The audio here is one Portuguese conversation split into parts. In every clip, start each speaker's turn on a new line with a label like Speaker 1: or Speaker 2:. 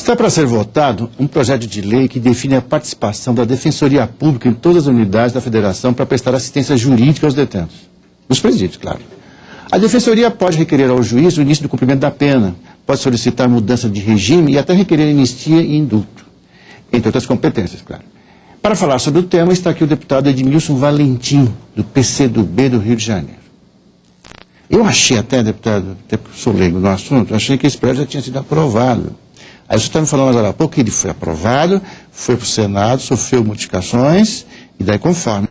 Speaker 1: Está para ser votado um projeto de lei que define a participação da Defensoria Pública em todas as unidades da Federação para prestar assistência jurídica aos detentos. Nos presídios, claro. A Defensoria pode requerer ao juiz o início do cumprimento da pena, pode solicitar mudança de regime e até requerer anistia e indulto, entre outras competências, claro. Para falar sobre o tema, está aqui o deputado Edmilson Valentim, do PCdoB do Rio de Janeiro. Eu achei até, deputado, até porque sou leigo no assunto, achei que esse projeto já tinha sido aprovado. Aí você está me falando agora há pouco que ele foi aprovado, foi para o Senado, sofreu modificações, e daí conforme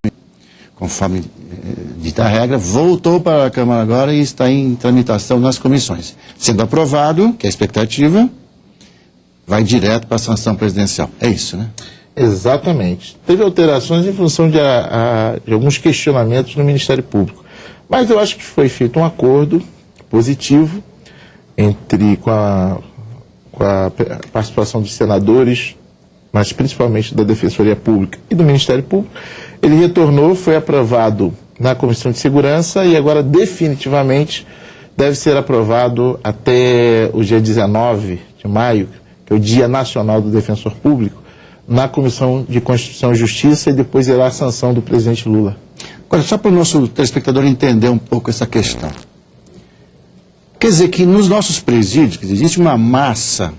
Speaker 1: dita a regra, voltou para a Câmara agora e está em tramitação nas comissões. Sendo aprovado, que é a expectativa, vai direto para a sanção presidencial. É isso, né?
Speaker 2: Exatamente. Teve alterações em função de alguns questionamentos no Ministério Público. Mas eu acho que foi feito um acordo positivo com a participação dos senadores, mas principalmente da Defensoria Pública e do Ministério Público. Ele retornou, foi aprovado na Comissão de Segurança e agora definitivamente deve ser aprovado até o dia 19 de maio, que é o Dia Nacional do Defensor Público, na Comissão de Constituição e Justiça, e depois irá a sanção do presidente Lula.
Speaker 1: Agora, só para o nosso telespectador entender um pouco essa questão. Quer dizer que nos nossos presídios existe uma massa,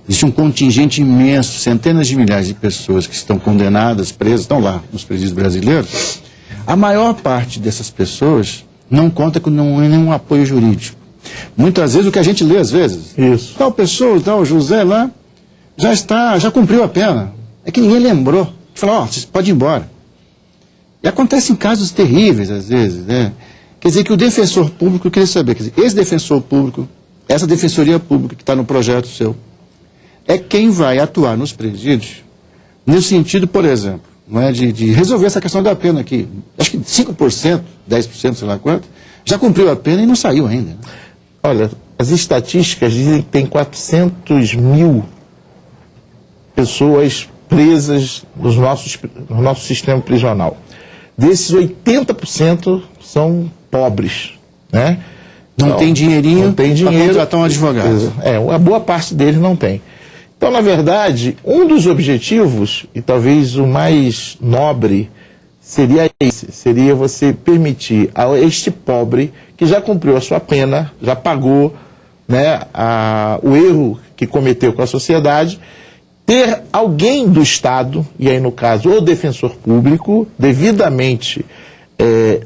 Speaker 1: existe um contingente imenso, centenas de milhares de pessoas que estão condenadas, presas, estão lá nos presídios brasileiros. A maior parte dessas pessoas não conta com nenhum apoio jurídico. Muitas vezes o que a gente lê às vezes,
Speaker 2: isso.
Speaker 1: Tal pessoa, tal José lá, já cumpriu a pena. É que ninguém lembrou. Falou, você pode ir embora. E acontecem casos terríveis às vezes, né? Quer dizer que o defensor público, eu queria saber, quer dizer, esse defensor público, essa defensoria pública que está no projeto seu, é quem vai atuar nos presídios, no sentido, por exemplo, não é, de resolver essa questão da pena aqui. Acho que 5%, 10%, sei lá quanto, já cumpriu a pena e não saiu ainda. Né?
Speaker 2: Olha, as estatísticas dizem que tem 400 mil pessoas presas no nosso sistema prisional. Desses, 80% são pobres, né?
Speaker 1: Não tem dinheirinho para contratar um advogado.
Speaker 2: A boa parte deles não tem. Então, na verdade, um dos objetivos, e talvez o mais nobre, seria esse. Seria você permitir a este pobre, que já cumpriu a sua pena, já pagou, né, o erro que cometeu com a sociedade, ter alguém do Estado, e aí no caso o defensor público, devidamente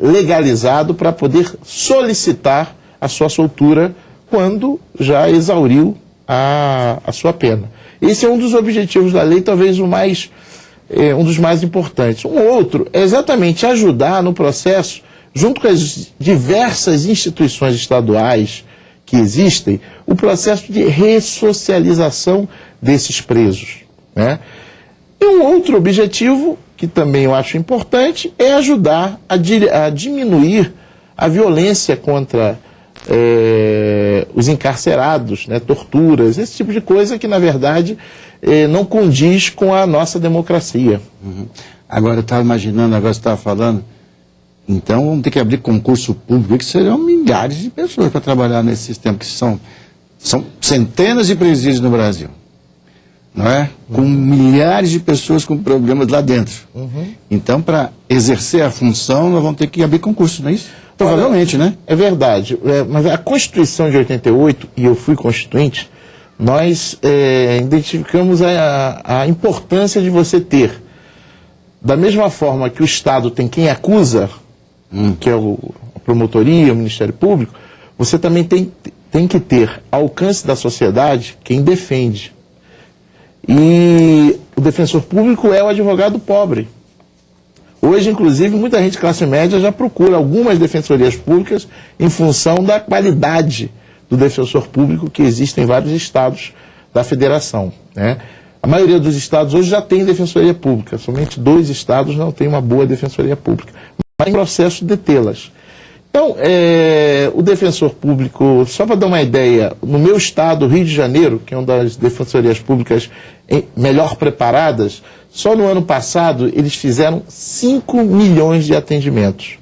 Speaker 2: legalizado para poder solicitar a sua soltura quando já exauriu a sua pena. Esse é um dos objetivos da lei, talvez um dos mais importantes. Um outro é exatamente ajudar no processo, junto com as diversas instituições estaduais que existem, o processo de ressocialização desses presos, né? E um outro objetivo, que também eu acho importante, é ajudar a diminuir a violência contra os encarcerados, né, torturas, esse tipo de coisa que, na verdade, não condiz com a nossa democracia.
Speaker 1: Uhum. Agora, eu estava imaginando, agora você estava falando, então vamos ter que abrir concurso público, que serão milhares de pessoas para trabalhar nesse sistema, que são centenas de presídios no Brasil, não é? Com milhares de pessoas com problemas lá dentro. Uhum. Então, para exercer a função, nós vamos ter que abrir concurso, não é isso? Provavelmente, né?
Speaker 2: É verdade. Mas a Constituição de 88, e eu fui constituinte, nós identificamos a importância de você ter, da mesma forma que o Estado tem quem acusa, que é a promotoria, o Ministério Público, você também tem que ter ao alcance da sociedade quem defende. E o defensor público é o advogado pobre. Hoje, inclusive, muita gente de classe média já procura algumas defensorias públicas em função da qualidade do defensor público que existe em vários estados da federação, né? A maioria dos estados hoje já tem defensoria pública, somente 2 estados não têm uma boa defensoria pública, mas em processo de tê-las. Então, o defensor público, só para dar uma ideia, no meu estado, Rio de Janeiro, que é uma das defensorias públicas melhor preparadas, só no ano passado eles fizeram 5 milhões de atendimentos.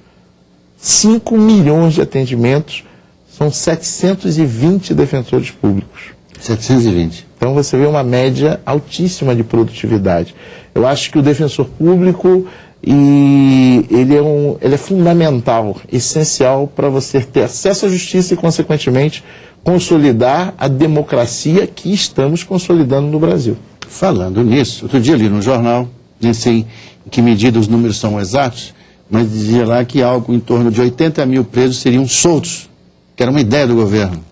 Speaker 2: 5 milhões de atendimentos, são 720 defensores públicos.
Speaker 1: 720?
Speaker 2: Então você vê uma média altíssima de produtividade. Eu acho que o defensor público ele é fundamental, essencial para você ter acesso à justiça e, consequentemente, consolidar a democracia que estamos consolidando no Brasil.
Speaker 1: Falando nisso, outro dia ali no jornal, nem sei em que medida os números são exatos, mas dizia lá que algo em torno de 80 mil presos seriam soltos, que era uma ideia do governo.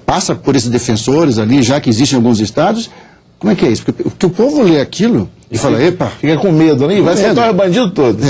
Speaker 1: Passa por esses defensores ali, já que existem em alguns estados. Como é que é isso? Porque o povo lê aquilo e fala, epa...
Speaker 2: Fica com medo, né? Vai soltar os bandidos todos.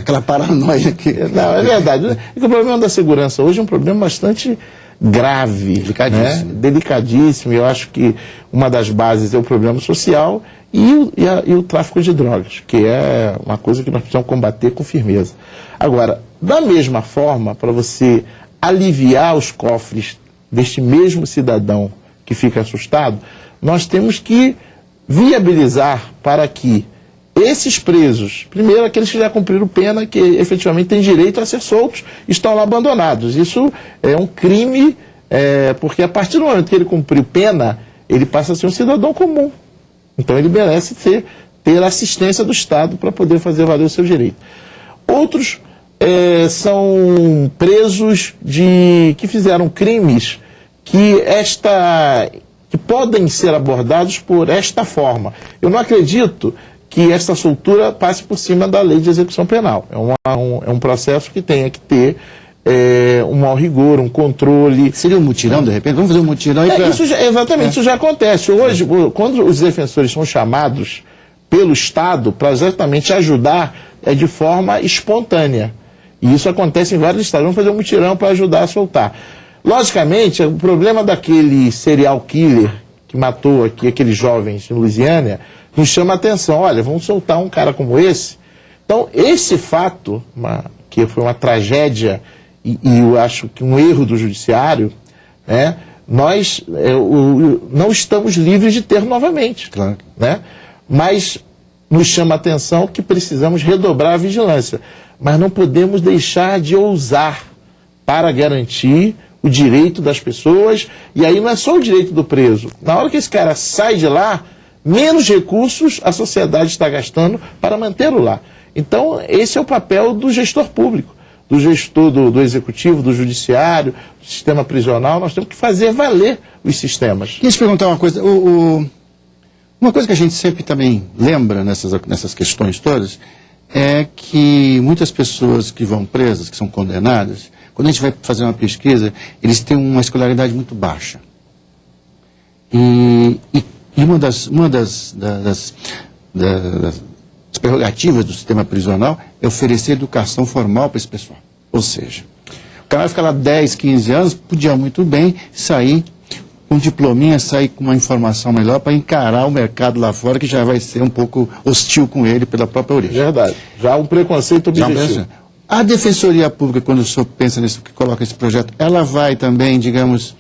Speaker 1: Aquela paranoia aqui.
Speaker 2: Não, é verdade. É que o problema da segurança hoje é um problema bastante grave.
Speaker 1: Delicadíssimo.
Speaker 2: Né? Delicadíssimo. Eu acho que uma das bases é o problema social e o tráfico de drogas, que é uma coisa que nós precisamos combater com firmeza. Agora, da mesma forma, para você aliviar os cofres deste mesmo cidadão que fica assustado, nós temos que viabilizar para que esses presos, primeiro aqueles que já cumpriram pena, que efetivamente têm direito a ser soltos, estão lá abandonados. Isso é um crime, porque a partir do momento que ele cumpriu pena, ele passa a ser um cidadão comum. Então ele merece ter assistência do Estado para poder fazer valer o seu direito. Outros são presos que fizeram crimes que podem ser abordados por esta forma. Eu não acredito que esta soltura passe por cima da lei de execução penal. É um processo que tenha que ter um maior rigor, um controle.
Speaker 1: Seria um mutirão, de repente? Vamos fazer um mutirão aí pra...
Speaker 2: Isso já acontece. Hoje, quando os defensores são chamados pelo Estado para exatamente ajudar, é de forma espontânea. E isso acontece em vários estados. Vamos fazer um mutirão para ajudar a soltar. Logicamente, o problema daquele serial killer que matou aqui aqueles jovens em Louisiana nos chama a atenção. Olha, vamos soltar um cara como esse. Então, esse fato, que foi uma tragédia e eu acho que um erro do judiciário, né, nós não estamos livres de ter novamente.
Speaker 1: Claro.
Speaker 2: Né? Mas nos chama a atenção que precisamos redobrar a vigilância. Mas não podemos deixar de ousar para garantir o direito das pessoas, e aí não é só o direito do preso. Na hora que esse cara sai de lá, menos recursos a sociedade está gastando para mantê-lo lá. Então, esse é o papel do gestor público, do gestor do executivo, do judiciário, do sistema prisional. Nós temos que fazer valer os sistemas.
Speaker 1: Queria te perguntar uma coisa. Uma coisa que a gente sempre também lembra nessas questões todas é que muitas pessoas que vão presas, que são condenadas, quando a gente vai fazer uma pesquisa, eles têm uma escolaridade muito baixa. E uma das prerrogativas do sistema prisional é oferecer educação formal para esse pessoal. Ou seja, o cara vai ficar lá 10, 15 anos, podia muito bem sair com um diplominha, sair com uma informação melhor para encarar o mercado lá fora, que já vai ser um pouco hostil com ele pela própria origem.
Speaker 2: Verdade. Já um preconceito objetivo.
Speaker 1: A Defensoria Pública, quando o senhor pensa nisso, que coloca esse projeto, ela vai também, digamos,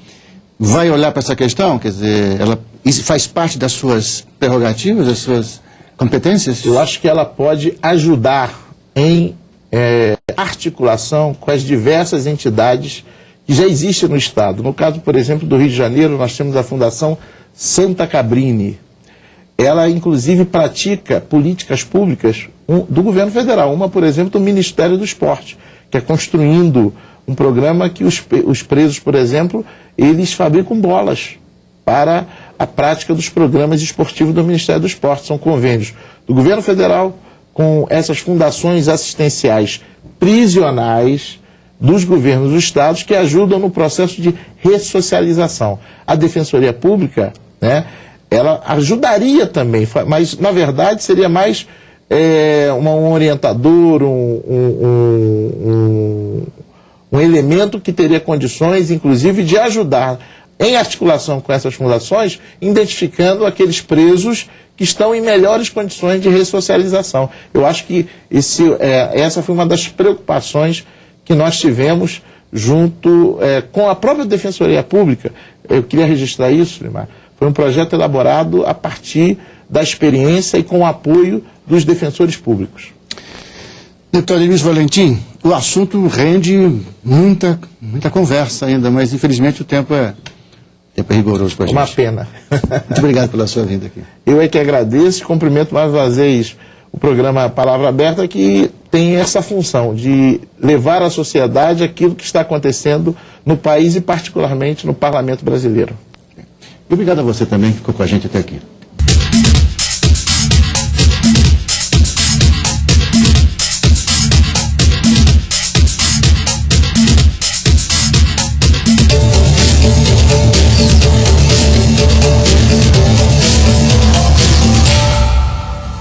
Speaker 1: vai olhar para essa questão? Quer dizer, isso faz parte das suas prerrogativas, das suas competências?
Speaker 2: Eu acho que ela pode ajudar em articulação com as diversas entidades que já existem no Estado. No caso, por exemplo, do Rio de Janeiro, nós temos a Fundação Santa Cabrini. Ela, inclusive, pratica políticas públicas do governo federal. Uma, por exemplo, do Ministério do Esporte, que é construindo um programa que os presos, por exemplo, eles fabricam bolas para a prática dos programas esportivos do Ministério do Esporte. São convênios do governo federal com essas fundações assistenciais prisionais dos governos dos estados que ajudam no processo de ressocialização. A Defensoria Pública, né, ela ajudaria também, mas na verdade seria mais um orientador, um elemento que teria condições, inclusive, de ajudar em articulação com essas fundações, identificando aqueles presos que estão em melhores condições de ressocialização. Eu acho que essa foi uma das preocupações que nós tivemos junto com a própria Defensoria Pública. Eu queria registrar isso, Limar. Foi um projeto elaborado a partir da experiência e com o apoio dos defensores públicos.
Speaker 1: Deputado Luiz Valentim, o assunto rende muita conversa ainda, mas infelizmente o tempo é Tempo é rigoroso para a gente.
Speaker 2: Uma pena.
Speaker 1: Muito obrigado pela sua vinda aqui.
Speaker 2: Eu é que agradeço e cumprimento mais uma vez o programa Palavra Aberta, que tem essa função de levar à sociedade aquilo que está acontecendo no país e particularmente no Parlamento brasileiro.
Speaker 1: E obrigado a você também que ficou com a gente até aqui.